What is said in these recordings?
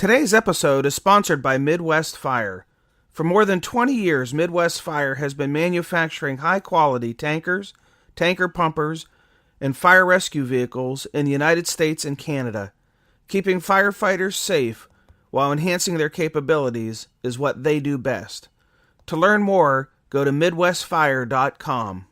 Today's episode is sponsored by Midwest Fire. For more than 20 years, Midwest Fire has been manufacturing high-quality tankers, tanker pumpers, and fire rescue vehicles in the United States and Canada. Keeping firefighters safe while enhancing their capabilities is what they do best. To learn more, go to MidwestFire.com.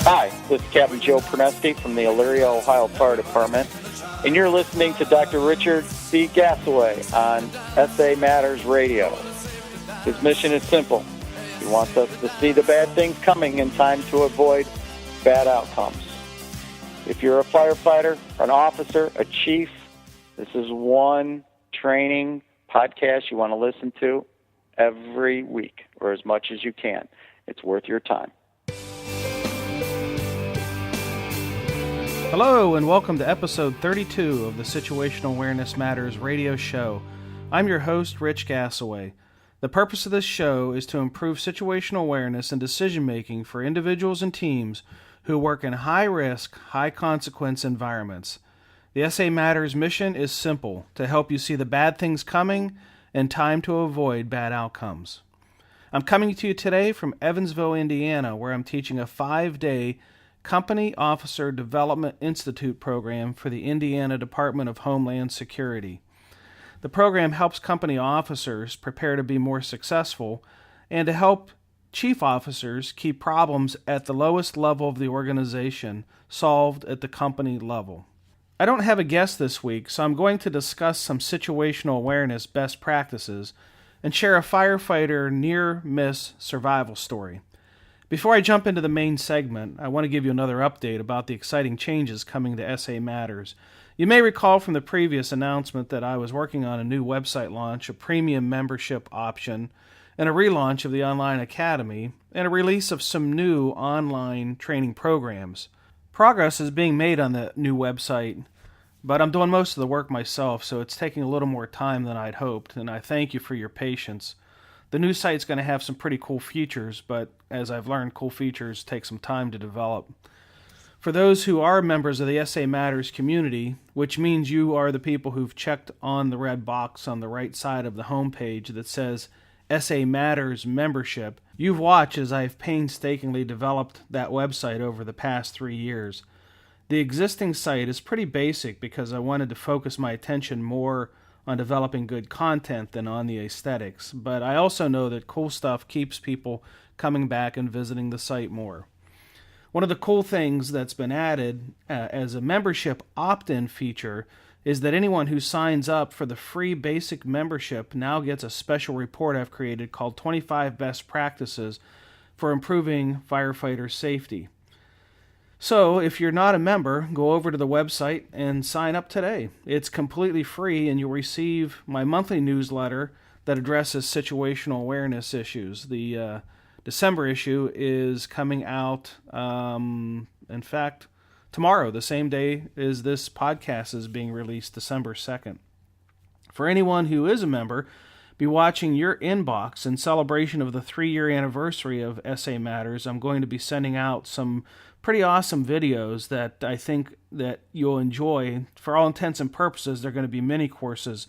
Hi, this is Captain Joe Perneski from the Elyria, Ohio Fire Department, and you're listening to Dr. Richard C. Gassaway on SA Matters Radio. His mission is simple. He wants us to see the bad things coming in time to avoid bad outcomes. If you're a firefighter, an officer, a chief, this is one training podcast you want to listen to every week, or as much as you can. It's worth your time. Hello, and welcome to episode 32 of the Situational Awareness Matters radio show. I'm your host, Rich Gassaway. The purpose of this show is to improve situational awareness and decision-making for individuals and teams who work in high-risk, high-consequence environments. The SA Matters mission is simple, to help you see the bad things coming and time to avoid bad outcomes. I'm coming to you today from Evansville, Indiana, where I'm teaching a 5-day Company Officer Development Institute program for the Indiana Department of Homeland Security. The program helps company officers prepare to be more successful and to help chief officers keep problems at the lowest level of the organization solved at the company level. I don't have a guest this week, so I'm going to discuss some situational awareness best practices and share a firefighter near-miss survival story. Before I jump into the main segment, I want to give you another update about the exciting changes coming to SA Matters. You may recall from the previous announcement that I was working on a new website launch, a premium membership option, and a relaunch of the online academy, and a release of some new online training programs. Progress is being made on the new website, but I'm doing most of the work myself, so it's taking a little more time than I'd hoped, and I thank you for your patience. The new site's going to have some pretty cool features, but as I've learned, cool features take some time to develop. For those who are members of the SA Matters community, which means you are the people who've checked on the red box on the right side of the homepage that says SA Matters Membership, you've watched as I've painstakingly developed that website over the past 3 years. The existing site is pretty basic because I wanted to focus my attention more on developing good content than on the aesthetics, but I also know that cool stuff keeps people coming back and visiting the site more. One of the cool things that's been added as a membership opt-in feature is that anyone who signs up for the free basic membership now gets a special report I've created called 25 Best Practices for Improving Firefighter Safety. So, if you're not a member, go over to the website and sign up today. It's completely free, and you'll receive my monthly newsletter that addresses situational awareness issues. The December issue is coming out, in fact, tomorrow, the same day as this podcast is being released, December 2nd. For anyone who is a member, be watching your inbox in celebration of the 3-year anniversary of SA Matters. I'm going to be sending out some pretty awesome videos that I think that you'll enjoy. For all intents and purposes, they're going to be mini courses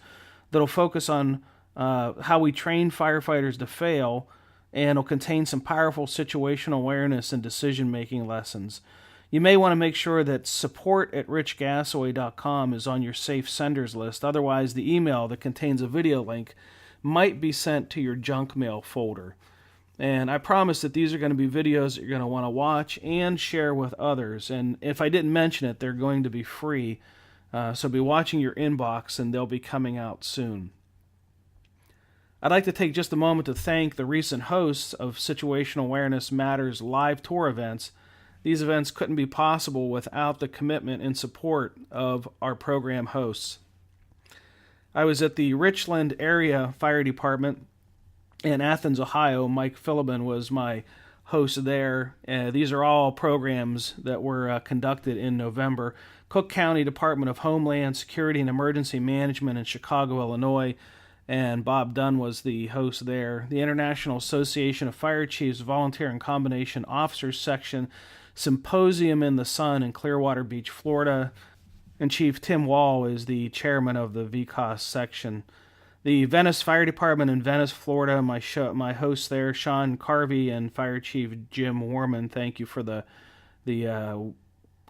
that'll focus on how we train firefighters to fail, and will contain some powerful situational awareness and decision-making lessons. You may want to make sure that support@richgassaway.com is on your safe senders list. Otherwise, the email that contains a video link might be sent to your junk mail folder. And I promise that these are going to be videos that you're going to want to watch and share with others. And if I didn't mention it, they're going to be free. So be watching your inbox, and they'll be coming out soon. I'd like to take just a moment to thank the recent hosts of Situational Awareness Matters live tour events. These events couldn't be possible without the commitment and support of our program hosts. I was at the Richland Area Fire Department in Athens, Ohio. Mike Philibin was my host there. These are all programs that were conducted in November. Cook County Department of Homeland Security and Emergency Management in Chicago, Illinois, and Bob Dunn was the host there. The International Association of Fire Chiefs Volunteer and Combination Officers Section Symposium in the Sun in Clearwater Beach, Florida, and Chief Tim Wall is the chairman of the VCOS section. The Venice Fire Department in Venice, Florida, my host there, Sean Carvey, and Fire Chief Jim Warman, thank you for the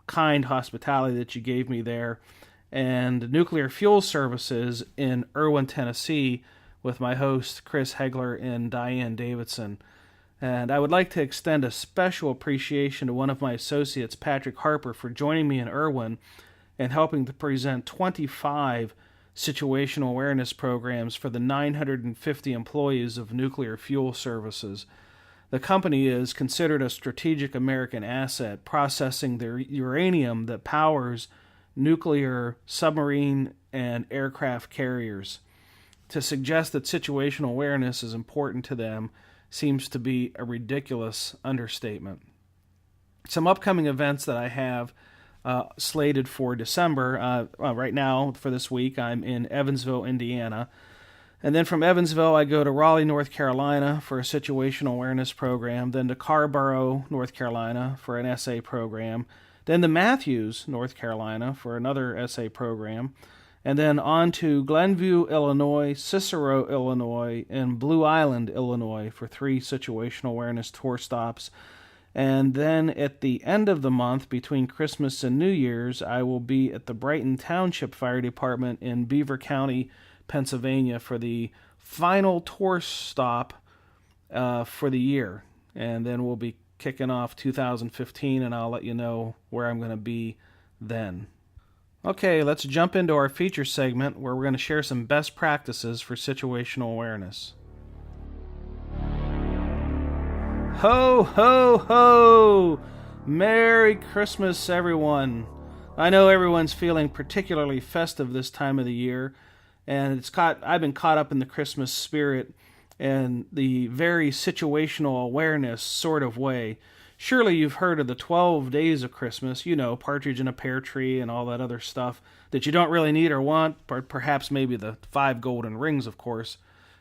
kind hospitality that you gave me there. And Nuclear Fuel Services in Irwin, Tennessee, with my host Chris Hegler and Diane Davidson. And I would like to extend a special appreciation to one of my associates, Patrick Harper, for joining me in Irwin and helping to present 25 situational awareness programs for the 950 employees of Nuclear Fuel Services. The company is considered a strategic American asset, processing the uranium that powers nuclear, submarine, and aircraft carriers. To suggest that situational awareness is important to them seems to be a ridiculous understatement. Some upcoming events that I have slated for December. Right now, for this week, I'm in Evansville, Indiana. And then from Evansville, I go to Raleigh, North Carolina for a situational awareness program, then to Carborough, North Carolina for an SA program, then to Matthews, North Carolina for another SA program, and then on to Glenview, Illinois, Cicero, Illinois, and Blue Island, Illinois for 3 situational awareness tour stops. And then at the end of the month, between Christmas and New Year's, I will be at the Brighton Township Fire Department in Beaver County, Pennsylvania for the final tour stop for the year. And then we'll be kicking off 2015, and I'll let you know where I'm going to be then. Okay, let's jump into our feature segment where we're going to share some best practices for situational awareness. Ho, ho, ho! Merry Christmas, everyone. I know everyone's feeling particularly festive this time of the year, and I've been caught up in the Christmas spirit and the very situational awareness sort of way. Surely you've heard of the 12 days of Christmas, Partridge in a Pear Tree and all that other stuff that you don't really need or want, but perhaps maybe the 5 golden rings, of course,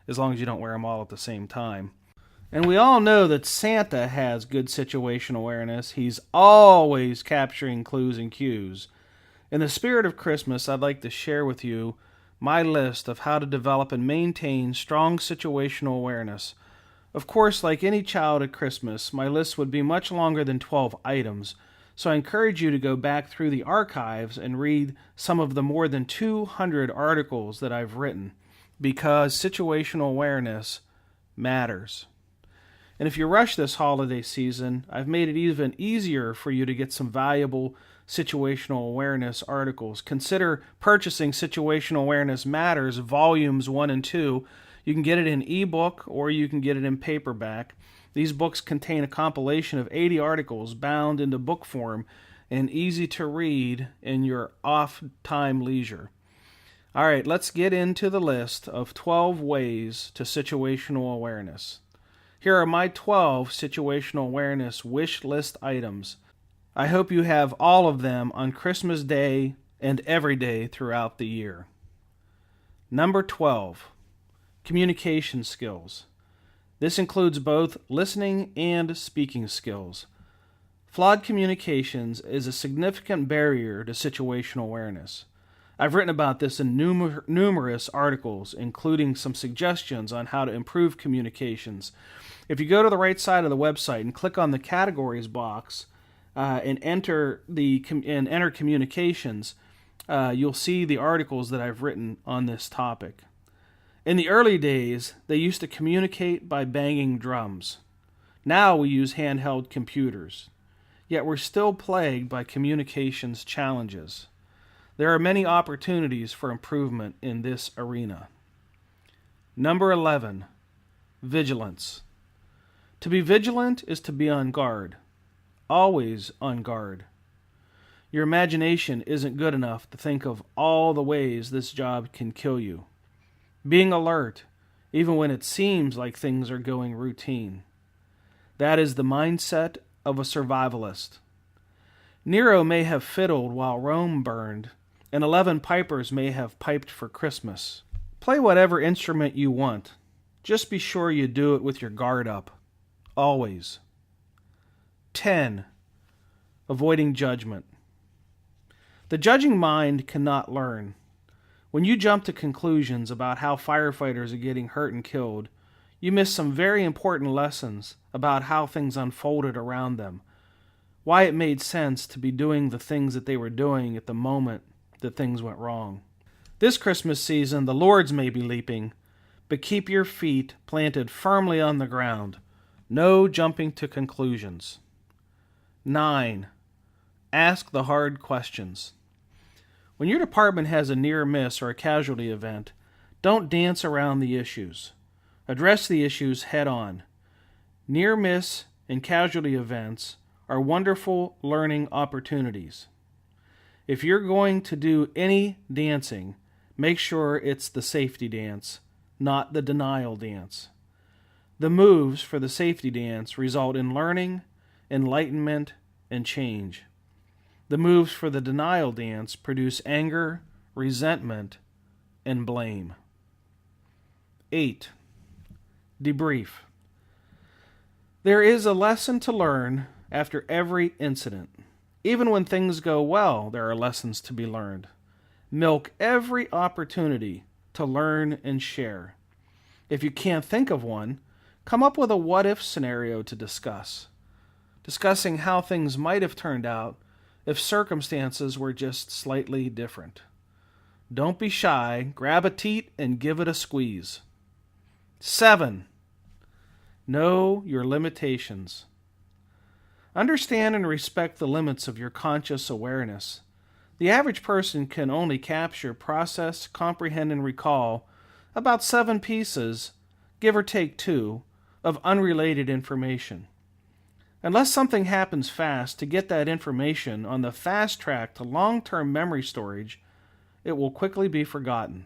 as long as you don't wear them all at the same time. And we all know that Santa has good situational awareness. He's always capturing clues and cues. In the spirit of Christmas, I'd like to share with you my list of how to develop and maintain strong situational awareness. Of course, like any child at Christmas, my list would be much longer than 12 items, so I encourage you to go back through the archives and read some of the more than 200 articles that I've written, because situational awareness matters. And if you rush this holiday season, I've made it even easier for you to get some valuable situational awareness articles. Consider purchasing Situational Awareness Matters Volumes 1 and 2. You can get it in ebook or you can get it in paperback. These books contain a compilation of 80 articles bound into book form and easy to read in your off-time leisure. All right, let's get into the list of 12 ways to situational awareness. Here are my 12 situational awareness wish list items. I hope you have all of them on Christmas Day and every day throughout the year. Number 12, communication skills. This includes both listening and speaking skills. Flawed communications is a significant barrier to situational awareness. I've written about this in numerous articles, including some suggestions on how to improve communications. If you go to the right side of the website and click on the categories box and enter communications, you'll see the articles that I've written on this topic. In the early days, they used to communicate by banging drums. Now we use handheld computers. Yet we're still plagued by communications challenges. There are many opportunities for improvement in this arena. Number 11, vigilance. To be vigilant is to be on guard, always on guard. Your imagination isn't good enough to think of all the ways this job can kill you. Being alert, even when it seems like things are going routine. That is the mindset of a survivalist. Nero may have fiddled while Rome burned, and 11 pipers may have piped for Christmas. Play whatever instrument you want. Just be sure you do it with your guard up. Always. 10. Avoiding judgment. The judging mind cannot learn. When you jump to conclusions about how firefighters are getting hurt and killed, you miss some very important lessons about how things unfolded around them, why it made sense to be doing the things that they were doing at the moment that things went wrong. This Christmas season, the Lords may be leaping, but keep your feet planted firmly on the ground. No jumping to conclusions. 9. Ask the hard questions. When your department has a near miss or a casualty event, don't dance around the issues. Address the issues head on. Near miss and casualty events are wonderful learning opportunities. If you're going to do any dancing, make sure it's the safety dance, not the denial dance. The moves for the safety dance result in learning, enlightenment, and change. The moves for the denial dance produce anger, resentment, and blame. 8. Debrief. There is a lesson to learn after every incident. Even when things go well, there are lessons to be learned. Milk every opportunity to learn and share. If you can't think of one, come up with a what-if scenario to discuss. Discussing how things might have turned out if circumstances were just slightly different. Don't be shy, grab a teat and give it a squeeze. 7. Know your limitations. Understand and respect the limits of your conscious awareness. The average person can only capture, process, comprehend, and recall about 7 pieces, give or take 2, of unrelated information. Unless something happens fast to get that information on the fast track to long-term memory storage, it will quickly be forgotten.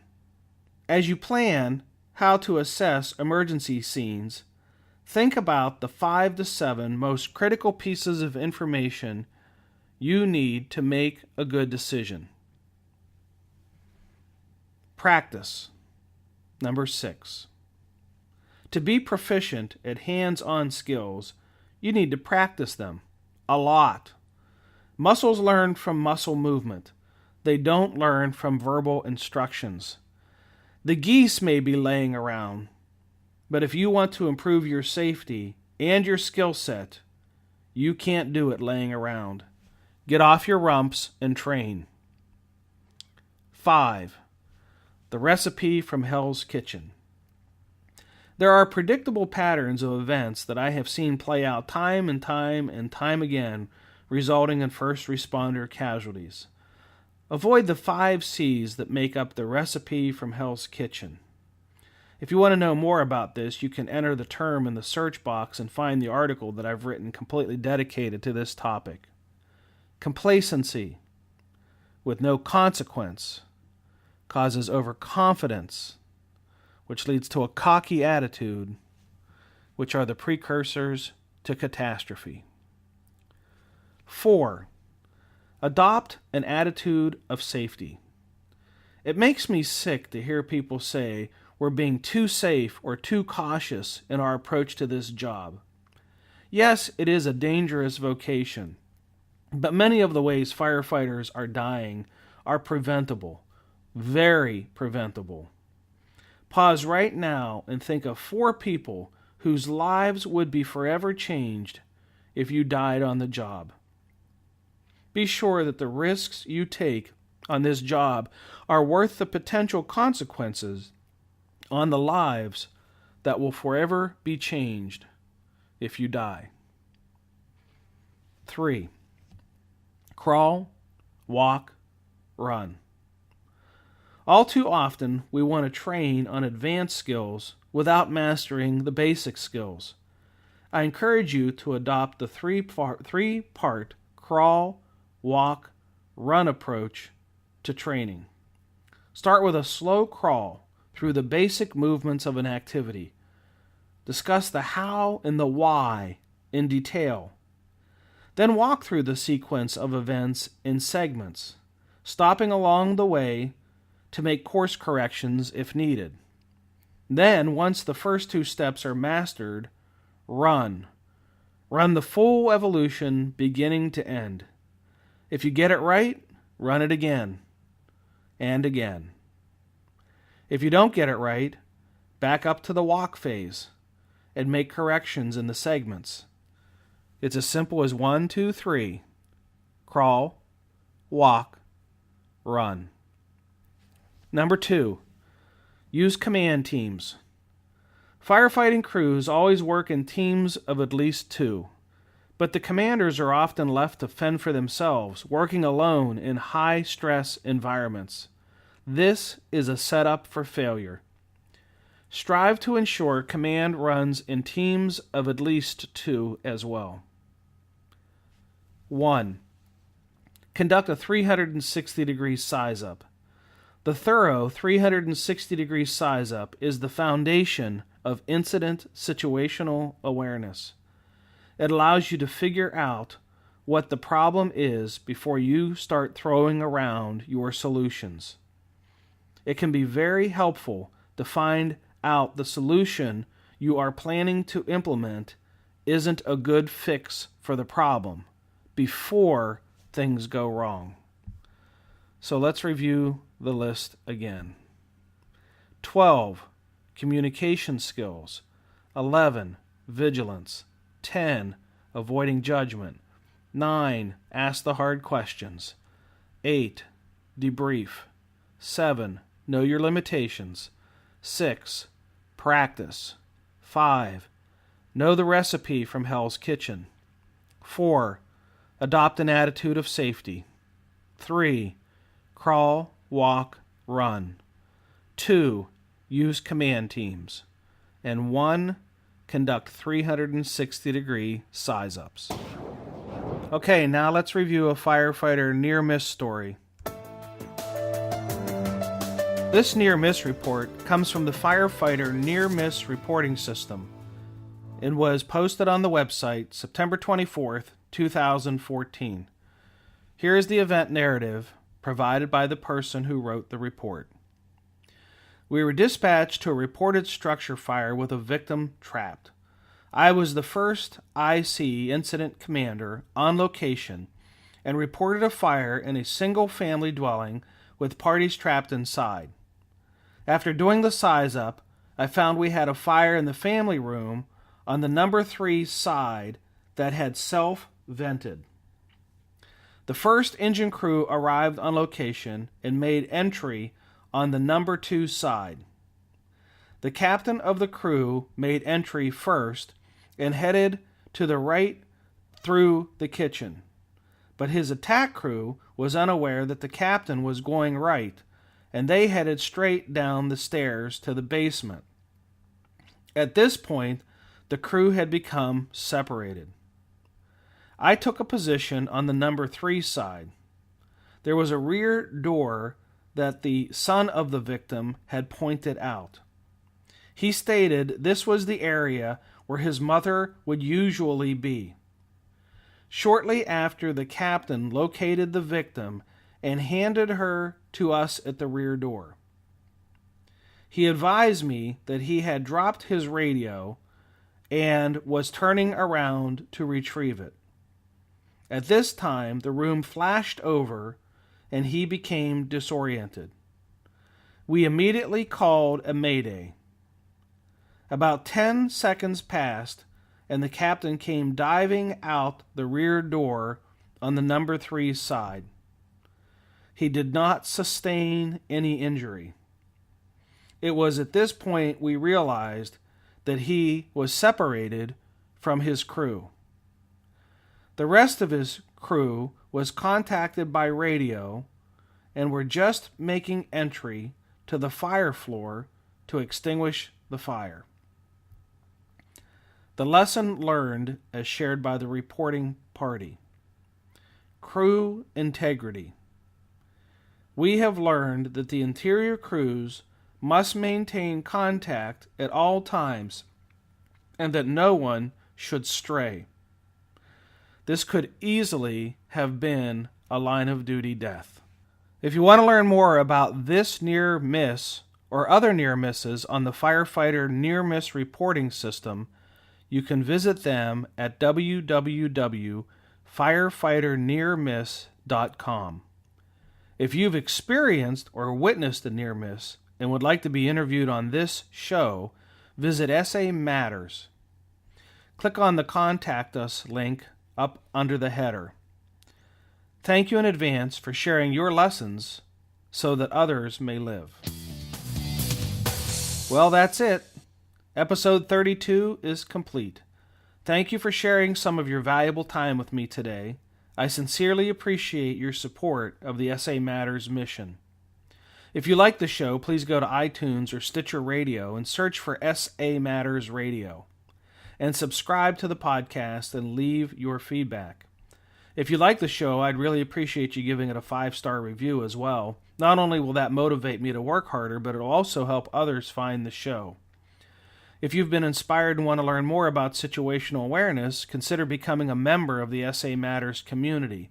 As you plan how to assess emergency scenes, think about the 5 to 7 most critical pieces of information you need to make a good decision. Practice. Number 6. To be proficient at hands-on skills, you need to practice them a lot. Muscles learn from muscle movement. They don't learn from verbal instructions. The geese may be laying around, but if you want to improve your safety and your skill set, you can't do it laying around. Get off your rumps and train. 5. The recipe from Hell's Kitchen. There are predictable patterns of events that I have seen play out time and time again, resulting in first responder casualties. Avoid the 5 C's that make up the recipe from Hell's Kitchen. If you want to know more about this, you can enter the term in the search box and find the article that I've written completely dedicated to this topic. Complacency, with no consequence, causes overconfidence, which leads to a cocky attitude, which are the precursors to catastrophe. 4. Adopt an attitude of safety. It makes me sick to hear people say we're being too safe or too cautious in our approach to this job. Yes, it is a dangerous vocation, but many of the ways firefighters are dying are preventable, very preventable. Pause right now and think of 4 people whose lives would be forever changed if you died on the job. Be sure that the risks you take on this job are worth the potential consequences on the lives that will forever be changed if you die. 3. Crawl, walk, run. All too often, we want to train on advanced skills without mastering the basic skills. I encourage you to adopt the three-part crawl, walk, run approach to training. Start with a slow crawl through the basic movements of an activity. Discuss the how and the why in detail. Then walk through the sequence of events in segments, stopping along the way to make course corrections if needed. Then, once the first two steps are mastered, run. Run the full evolution beginning to end. If you get it right, run it again and again. If you don't get it right, back up to the walk phase and make corrections in the segments. It's as simple as 1, 2, 3. Crawl, walk, run. Number 2, use command teams. Firefighting crews always work in teams of at least 2, but the commanders are often left to fend for themselves, working alone in high-stress environments. This is a setup for failure. Strive to ensure command runs in teams of at least 2 as well. 1. Conduct a 360-degree size-up. The thorough 360-degree size-up is the foundation of incident situational awareness. It allows you to figure out what the problem is before you start throwing around your solutions. It can be very helpful to find out the solution you are planning to implement isn't a good fix for the problem before things go wrong. So let's review the list again. 12. Communication skills. 11. Vigilance. 10. Avoiding judgment. 9. Ask the hard questions. 8. Debrief. 7. Know your limitations. 6. Practice. 5. Know the recipe from Hell's Kitchen. 4. Adopt an attitude of safety. 3. Crawl, walk, run. 2. Use command teams. And 1. Conduct 360-degree size-ups. Okay, now let's review a firefighter near-miss story. This near-miss report comes from the Firefighter Near-Miss Reporting System and was posted on the website September 24th, 2014. Here is the event narrative provided by the person who wrote the report. We were dispatched to a reported structure fire with a victim trapped. I was the first IC incident commander on location and reported a fire in a single-family dwelling with parties trapped inside. After doing the size-up, I found we had a fire in the family room on the number 3 side that had self-vented. The first engine crew arrived on location and made entry on the number 2 side. The captain of the crew made entry first and headed to the right through the kitchen, but his attack crew was unaware that the captain was going right, and they headed straight down the stairs to the basement. At this point, the crew had become separated. I took a position on the number 3 side. There was a rear door that the son of the victim had pointed out. He stated this was the area where his mother would usually be. Shortly after, the captain located the victim and handed her to us at the rear door. He advised me that he had dropped his radio and was turning around to retrieve it. At this time, the room flashed over and he became disoriented. We immediately called a mayday. About 10 seconds passed and the captain came diving out the rear door on the number 3 side. He did not sustain any injury. It was at this point we realized that he was separated from his crew. The rest of his crew was contacted by radio and were just making entry to the fire floor to extinguish the fire. The lesson learned as shared by the reporting party. Crew integrity. We have learned that the interior crews must maintain contact at all times and that no one should stray. This could easily have been a line of duty death. If you want to learn more about this near miss or other near misses on the firefighter near miss reporting system, you can visit them at www.firefighternearmiss.com. If you've experienced or witnessed a near miss and would like to be interviewed on this show, visit SA Matters. Click on the Contact Us link up under the header. Thank you in advance for sharing your lessons so that others may live. Well, that's it. Episode 32 is complete. Thank you for sharing some of your valuable time with me today. I sincerely appreciate your support of the SA Matters mission. If you like the show, please go to iTunes or Stitcher Radio and search for SA Matters Radio, and subscribe to the podcast and leave your feedback. If you like the show, I'd really appreciate you giving it a 5-star review as well. Not only will that motivate me to work harder, but it'll also help others find the show. If you've been inspired and want to learn more about situational awareness, consider becoming a member of the SA Matters community.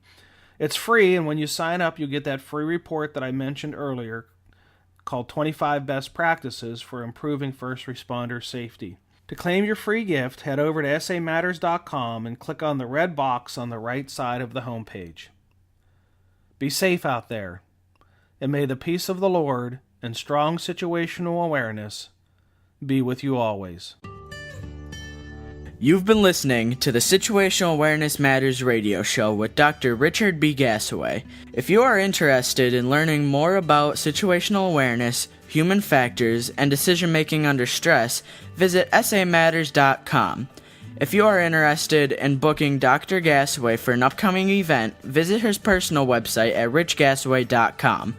It's free, and when you sign up, you get that free report that I mentioned earlier called 25 Best Practices for Improving First Responder Safety. To claim your free gift, head over to samatters.com and click on the red box on the right side of the homepage. Be safe out there, and may the peace of the Lord and strong situational awareness be with you always. You've been listening to the Situational Awareness Matters radio show with Dr. Richard B. Gassaway. If you are interested in learning more about situational awareness, human factors, and decision-making under stress, visit samatters.com. If you are interested in booking Dr. Gassaway for an upcoming event, visit his personal website at richgassaway.com.